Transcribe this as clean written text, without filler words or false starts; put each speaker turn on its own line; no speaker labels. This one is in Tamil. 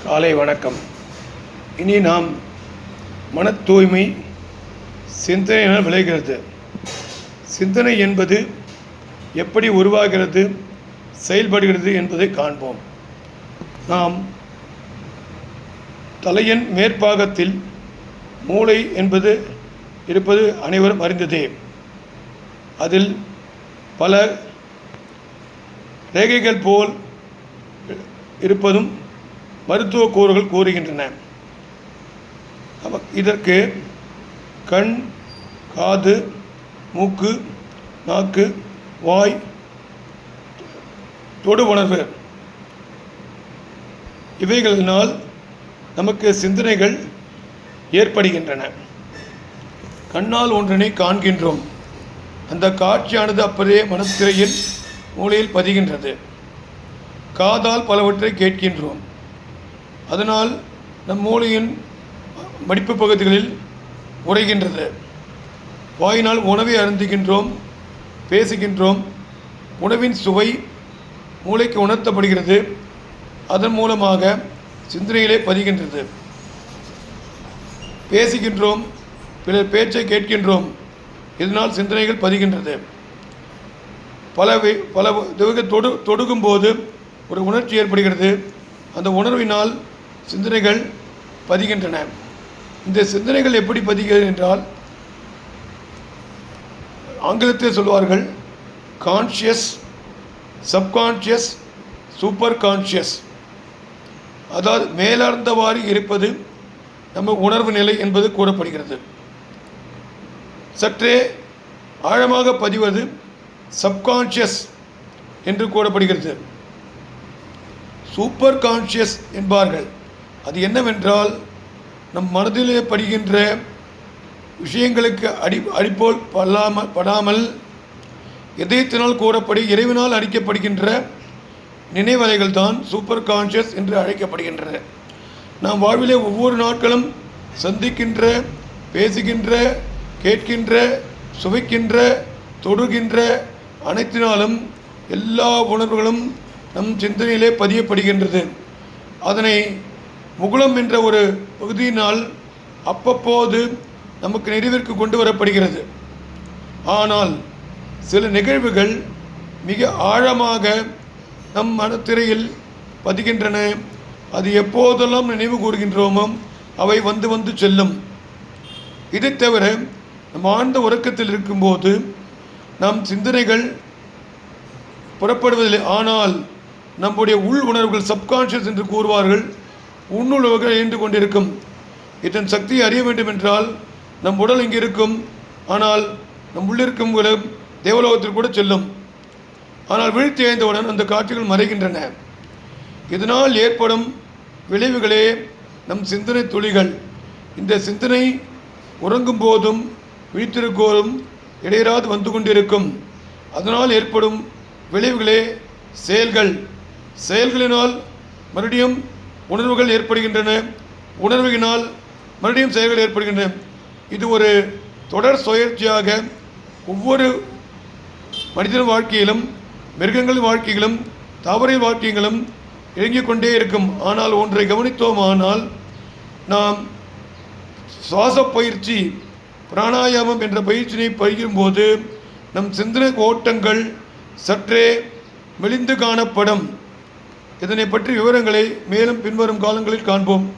காலை வணக்கம். இனி நாம் மன தூய்மை சிந்தனையினால் விளைகிறது. சிந்தனை என்பது எப்படி உருவாகிறது, செயல்படுகிறது என்பதை காண்போம். நாம் தலையின் மேற்பாகத்தில் மூளை என்பது இருப்பது அனைவரும் அறிந்ததே. அதில் பல ரேகைகள் போல் இருப்பதும் மருத்துவ கூறுகள் கூறுகின்றன. இதற்கு கண், காது, மூக்கு, நாக்கு, வாய், தொடு உணர்வு இவைகளினால் நமக்கு சிந்தனைகள் ஏற்படுகின்றன. கண்ணால் ஒன்றினை காண்கின்றோம். அந்த காட்சியானது அப்படியே மனத்திரையில் மூளையில் பதிகின்றது. காதால் பலவற்றை கேட்கின்றோம். அதனால் நம் மூளையின் மடிப்பு பகுதிகளில் உறைகின்றது. வாயினால் உணவை அருந்துகின்றோம், பேசுகின்றோம். உணவின் சுவை மூளைக்கு உணர்த்தப்படுகிறது. அதன் மூலமாக சிந்தனையிலே பதிகின்றது. பேசுகின்றோம், பிறர் பேச்சை கேட்கின்றோம். இதனால் சிந்தனைகள் பதிகின்றது. பல தொடுகும்போது ஒரு உணர்ச்சி ஏற்படுகிறது. அந்த உணர்வினால் சிந்தனைகள் பதிகின்றன. இந்த சிந்தனைகள் எப்படி பதிகிறது என்றால், ஆங்கிலத்தில் சொல்வார்கள் கான்ஷியஸ், சப்கான்ஷியஸ், சூப்பர் கான்ஷியஸ். அதாவது மேலார்ந்தவாறு இருப்பது நம்ம உணர்வு நிலை என்பது கூறப்படுகிறது. சற்றே ஆழமாக பதிவது சப்கான்ஷியஸ் என்று கூறப்படுகிறது. சூப்பர் கான்ஷியஸ் என்பார்கள். அது என்னவென்றால், நம் மனதிலே படுகின்ற விஷயங்களுக்கு அடிப்போல் படாமல் இதயத்தினால் கூறப்படி இறைவனால் அளிக்கப்படுகின்ற நினைவலைகள் தான் சூப்பர் கான்ஷியஸ் என்று அழைக்கப்படுகின்றன. நாம் வாழ்விலே ஒவ்வொரு நாட்களும் சந்திக்கின்ற, பேசுகின்ற, கேட்கின்ற, சுவைக்கின்ற, தொடுகின்ற அனைத்தினாலும் எல்லா உணர்வுகளும் நம் சிந்தனையிலே பதியப்படுகின்றது. அதனை முகுளம் என்ற ஒரு பகுதியினால் அப்பப்போது நமக்கு நிறைவிற்கு கொண்டு வரப்படுகிறது. ஆனால் சில நிகழ்வுகள் மிக ஆழமாக நம் மனத்திரையில் பதிகின்றன. அது எப்போதெல்லாம் நினைவு கூறுகின்றோமோ அவை வந்து வந்து செல்லும். இதை தவிர நம் ஆழ்ந்த உறக்கத்தில் இருக்கும்போது நம் சிந்தனைகள் புறப்படுவதில்லை. ஆனால் நம்முடைய உள் உணர்வுகள், சப்கான்ஷியஸ் என்று கூறுவார்கள், உன்னுணர்வுகள் இயந்து கொண்டிருக்கும். இதன் சக்தியை அறிய வேண்டும் என்றால் நம் உடல் இங்கே இருக்கும். ஆனால் நம் உள்ளிருக்கும் தேவலோகத்தில் கூட செல்லும். ஆனால் விழித்து எழுந்தவுடன் அந்த காட்சிகள் மறைகின்றன. இதனால் ஏற்படும் விளைவுகளே நம் சிந்தனை துளிகள். இந்த சிந்தனை உறங்கும் போதும் விழித்திருக்கோரும் இடையராது வந்து கொண்டிருக்கும். அதனால் ஏற்படும் விளைவுகளே செயல்கள். செயல்களினால் மறுபடியும் உணர்வுகள் ஏற்படுகின்றன. உணர்வுகளினால் மறுபடியும் செயல்கள் ஏற்படுகின்றன. இது ஒரு தொடர் சுழற்சியாக ஒவ்வொரு மனிதன் வாழ்க்கையிலும், மிருகங்களின் வாழ்க்கையிலும், தாவரின் வாழ்க்கைகளும் இயங்கிக் கொண்டே இருக்கும். ஆனால் ஒன்றை கவனித்தோமானால், நாம் சுவாச பயிற்சி, பிராணாயாமம் என்ற பயிற்சியை பயிலும்போது நம் சிந்தனை ஓட்டங்கள் சற்றே மெலிந்து காணப்படும். இதனை பற்றி விவரங்களை மேலும் பின்வரும் காலங்களில் காண்போம்.